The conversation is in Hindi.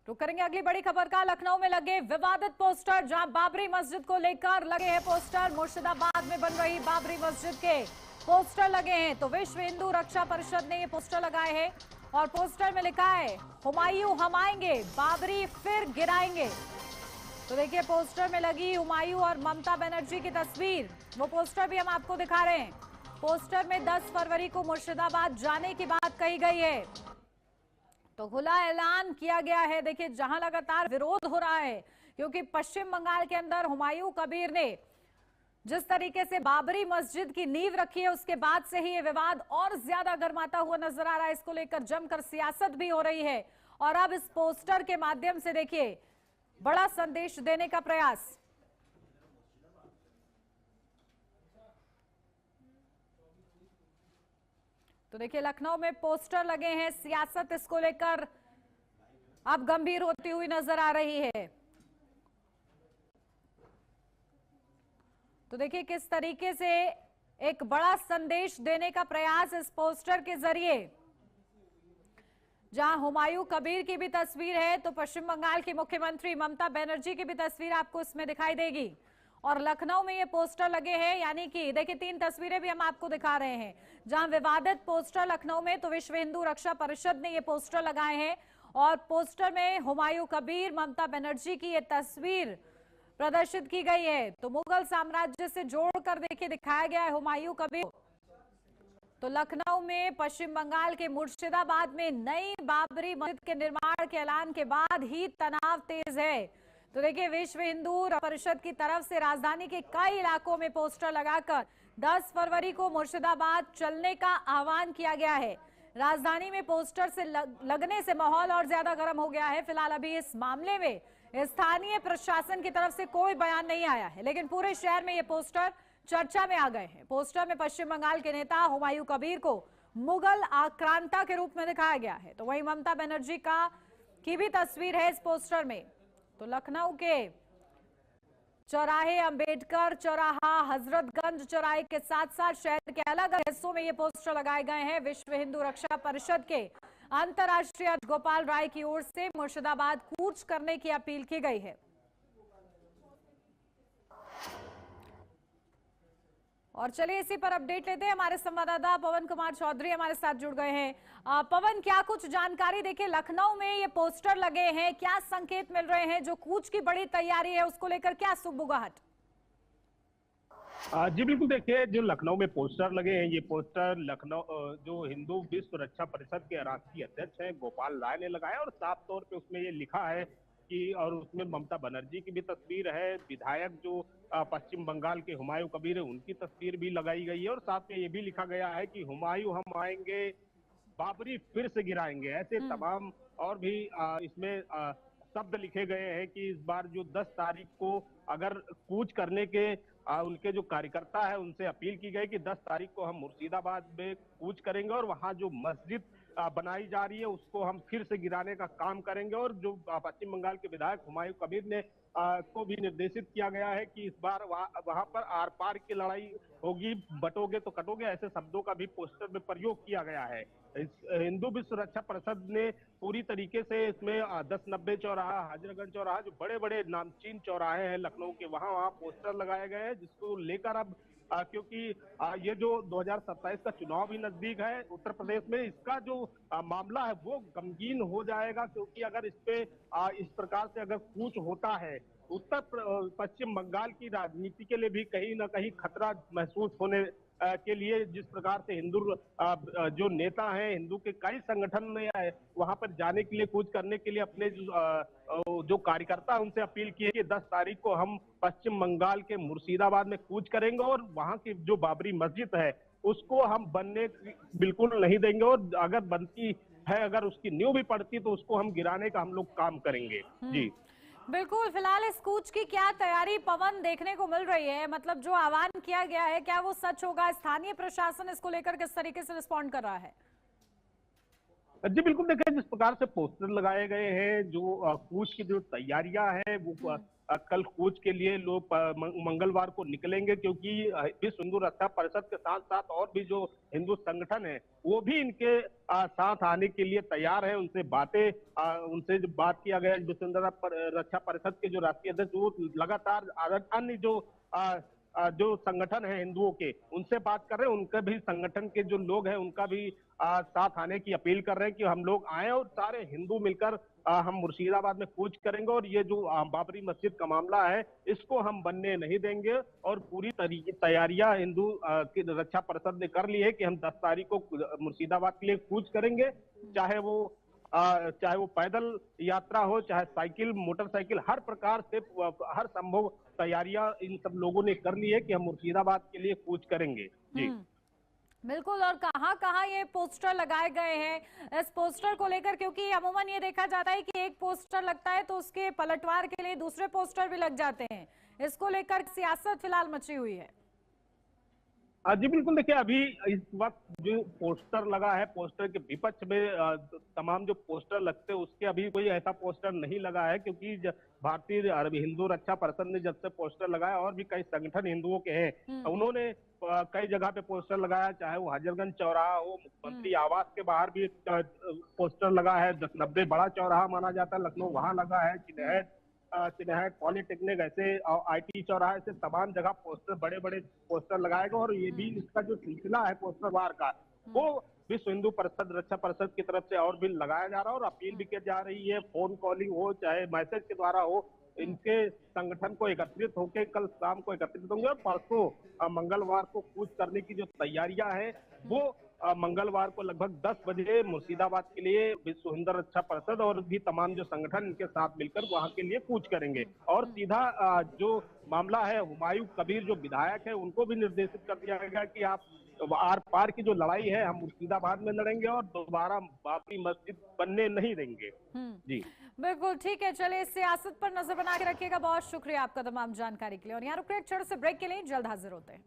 रुक करेंगे अगली बड़ी खबर का। लखनऊ में लगे विवादित पोस्टर, जहां बाबरी मस्जिद को लेकर लगे हैं पोस्टर। मुर्शिदाबाद में बन रही बाबरी मस्जिद के पोस्टर लगे हैं। तो विश्व हिंदू रक्षा परिषद ने ये पोस्टर लगाए हैं और पोस्टर में लिखा है, हुमायूं हम आएंगे, बाबरी फिर गिराएंगे। तो देखिए पोस्टर में लगी हुमायूं और ममता बनर्जी की तस्वीर, वो पोस्टर भी हम आपको दिखा रहे हैं। पोस्टर में 10 फरवरी को मुर्शिदाबाद जाने की बात कही गई है। तो खुला ऐलान किया गया है। देखिए जहां लगातार विरोध हो रहा है, क्योंकि पश्चिम बंगाल के अंदर हुमायूं कबीर ने जिस तरीके से बाबरी मस्जिद की नींव रखी है, उसके बाद से ही ये विवाद और ज्यादा गर्माता हुआ नजर आ रहा है। इसको लेकर जमकर सियासत भी हो रही है और अब इस पोस्टर के माध्यम से देखिए बड़ा संदेश देने का प्रयास। तो देखिए लखनऊ में पोस्टर लगे हैं, सियासत इसको लेकर अब गंभीर होती हुई नजर आ रही है। तो देखिए किस तरीके से एक बड़ा संदेश देने का प्रयास इस पोस्टर के जरिए। जहां हुमायूं कबीर की भी तस्वीर है, तो पश्चिम बंगाल की मुख्यमंत्री ममता बनर्जी की भी तस्वीर आपको इसमें दिखाई देगी। और लखनऊ में ये पोस्टर लगे हैं, यानी कि देखिए 3 तस्वीरें भी हम आपको दिखा रहे हैं। जहां विवादित पोस्टर लखनऊ में, तो विश्व हिंदू रक्षा परिषद ने ये पोस्टर लगाए हैं और पोस्टर में हुमायूं कबीर, ममता बनर्जी की ये तस्वीर प्रदर्शित की गई है। तो मुगल साम्राज्य से जोड़कर देखिए दिखाया गया है हुमायूं कबीर। तो लखनऊ में, पश्चिम बंगाल के मुर्शिदाबाद में नई बाबरी मस्जिद के निर्माण के ऐलान के बाद ही तनाव तेज है। तो देखिए विश्व हिंदू परिषद की तरफ से राजधानी के कई इलाकों में पोस्टर लगाकर 10 फरवरी को मुर्शिदाबाद चलने का आह्वान किया गया है। राजधानी में पोस्टर से लगने से माहौल और ज्यादा गर्म हो गया है। फिलहाल अभी इस मामले में स्थानीय प्रशासन की तरफ से कोई बयान नहीं आया है, लेकिन पूरे शहर में ये पोस्टर चर्चा में आ गए हैं। पोस्टर में पश्चिम बंगाल के नेता हुमायूं कबीर को मुगल आक्रांता के रूप में दिखाया गया है। तो वहीं ममता बनर्जी की भी तस्वीर है इस पोस्टर में। तो लखनऊ के चौराहे, अंबेडकर चौराहा, हजरतगंज चौराहे के साथ साथ शहर के अलग अलग हिस्सों में ये पोस्टर लगाए गए हैं। विश्व हिंदू रक्षा परिषद के अंतर्राष्ट्रीय अध्यक्ष गोपाल राय की ओर से मुर्शिदाबाद कूच करने की अपील की गई है। और चलिए इसी पर अपडेट लेते हैं। हमारे संवाददाता पवन कुमार चौधरी हमारे साथ जुड़ गए हैं। पवन, क्या कुछ जानकारी? देखिए लखनऊ में ये पोस्टर लगे हैं, क्या संकेत मिल रहे हैं? जो कूच की बड़ी तैयारी है उसको लेकर क्या सुगबुगाहट? जी बिल्कुल, देखिए जो लखनऊ में पोस्टर लगे हैं, ये पोस्टर लखनऊ जो हिंदू विश्व रक्षा परिषद के राष्ट्रीय अध्यक्ष हैं गोपाल राय ने लगाया और साफ तौर पे उसमें ये लिखा है कि, और उसमें ममता बनर्जी की भी तस्वीर है, विधायक जो पश्चिम बंगाल के हुमायूं कबीर है उनकी तस्वीर भी लगाई गई है और साथ में ये भी लिखा गया है कि हुमायूं हम आएंगे, बाबरी फिर से गिराएंगे। ऐसे तमाम और भी इसमें शब्द लिखे गए हैं कि इस बार जो 10 तारीख को अगर कूच करने के उनके जो कार्यकर्ता है उनसे अपील की गई कि 10 तारीख को हम मुर्शिदाबाद में कूच करेंगे और वहां जो मस्जिद बनाई जा रही है उसको हम फिर से गिराने का काम करेंगे। और जो पश्चिम बंगाल के विधायक हुमायूं कबीर ने को भी निर्देशित किया गया है कि इस बार वहां पर आर पार की लड़ाई होगी, बटोगे तो कटोगे, ऐसे शब्दों का भी पोस्टर में प्रयोग किया गया है। हिंदू विश्व रक्षा परिषद ने पूरी तरीके से इसमें 10-90 चौराहा, हजरतगंज चौराहा, जो बड़े बड़े नामचीन चौराहे हैं लखनऊ के, वहां पोस्टर लगाए गए हैं, जिसको लेकर अब क्योंकि ये जो 2027 का चुनाव भी नजदीक है उत्तर प्रदेश में, इसका जो मामला है वो गमगीन हो जाएगा। क्योंकि अगर इस पे इस प्रकार से अगर कूच होता है, पश्चिम बंगाल की राजनीति के लिए भी कहीं ना कहीं खतरा महसूस होने के लिए, जिस प्रकार से हिंदू जो नेता हैं, हिंदू के कई संगठन ने वहां पर जाने के लिए, कूच करने के लिए अपने जो कार्यकर्ता उनसे अपील की है कि 10 तारीख को हम पश्चिम बंगाल के मुर्शिदाबाद में कूच करेंगे और वहां की जो बाबरी मस्जिद है उसको हम बनने बिल्कुल नहीं देंगे और अगर बनती है, अगर उसकी नींव भी पड़ती तो उसको हम गिराने का हम लोग काम करेंगे। जी बिल्कुल, फिलहाल इस कूच की क्या तैयारी पवन देखने को मिल रही है? मतलब जो आह्वान किया गया है क्या वो सच होगा? स्थानीय प्रशासन इसको लेकर किस तरीके से रिस्पॉन्ड कर रहा है? जी बिल्कुल, देखिए जिस प्रकार से पोस्टर लगाए गए हैं, जो कूच की जो तैयारियां हैं वो कल कूच के लिए लोग मंगलवार को निकलेंगे, क्योंकि विश्व हिंदू रक्षा परिषद के साथ साथ और भी जो हिंदू संगठन है वो भी इनके साथ आने के लिए तैयार है। उनसे जो बात किया गया, विश्व हिंदू रक्षा परिषद के जो राष्ट्रीय अध्यक्ष वो लगातार अन्य जो संगठन है हिंदुओं के, उनसे बात कर रहे हैं। उनके भी संगठन के जो लोग हैं उनका भी साथ आने की अपील कर रहे हैं कि हम लोग आए और सारे हिंदू मिलकर हम मुर्शिदाबाद में कूच करेंगे, और ये जो बाबरी मस्जिद का मामला है इसको हम बनने नहीं देंगे। और पूरी तैयारियां हिंदू की रक्षा परिषद ने कर ली है कि हम 10 तारीख को मुर्शिदाबाद के लिए कूच करेंगे, चाहे वो पैदल यात्रा हो, चाहे साइकिल मोटरसाइकिल, हर प्रकार से हर संभव तैयारियां इन सब लोगों ने कर ली है कि हम मुर्शिदाबाद के लिए कूच करेंगे। जी बिल्कुल। और कहाँ कहाँ ये पोस्टर लगाए गए हैं इस पोस्टर को लेकर, क्योंकि अमूमन ये देखा जाता है कि एक पोस्टर लगता है तो उसके पलटवार के लिए दूसरे पोस्टर भी लग जाते हैं, इसको लेकर सियासत फिलहाल मची हुई है। जी बिल्कुल, देखिए अभी इस वक्त जो पोस्टर लगा है, पोस्टर के विपक्ष में तमाम जो पोस्टर लगते हैं उसके अभी कोई ऐसा पोस्टर नहीं लगा है, क्योंकि भारतीय हिंदू रक्षा परिषद ने जब से पोस्टर लगाया, और भी कई संगठन हिंदुओं के हैं उन्होंने कई जगह पे पोस्टर लगाया, चाहे वो हजरतगंज चौराहा हो, मुख्यमंत्री आवास के बाहर भी पोस्टर लगा है, 1090 बड़ा चौराहा माना जाता है लखनऊ, वहां लगा है, चिन्हट पॉलिटेक्निक, ऐसे IT चौराहा, ऐसे तमाम जगह पोस्टर, बड़े बड़े पोस्टर लगाएगा। और ये भी इसका जो सिलसिला है पोस्टर वार का, वो विश्व हिंदू परिषद रक्षा परिषद की तरफ से और भी लगाया जा रहा है, और अपील भी की जा रही है, फोन कॉलिंग हो चाहे मैसेज के द्वारा हो, इनके संगठन को एकत्रित होकर कल शाम को एकत्रित होंगे, और परसों मंगलवार को कूच करने की जो तैयारियां हैं वो मंगलवार को लगभग 10 बजे मुर्शिदाबाद के लिए विश्व हिंदू रक्षा परिषद और भी तमाम जो संगठन इनके साथ मिलकर वहां के लिए कूच करेंगे। और सीधा जो मामला है, हुमायूं कबीर जो विधायक है उनको भी निर्देशित कर दिया गया कि आप आर पार की जो लड़ाई है हम मुर्शिदाबाद में लड़ेंगे और दोबारा बाबरी मस्जिद बनने नहीं देंगे। जी बिल्कुल ठीक है, चलिए सियासत पर नजर बना के रखिएगा। बहुत शुक्रिया आपका तमाम जानकारी के लिए। और यहाँ रुक रहे एक छोटे से ब्रेक के लिए, जल्द हाजिर होते हैं।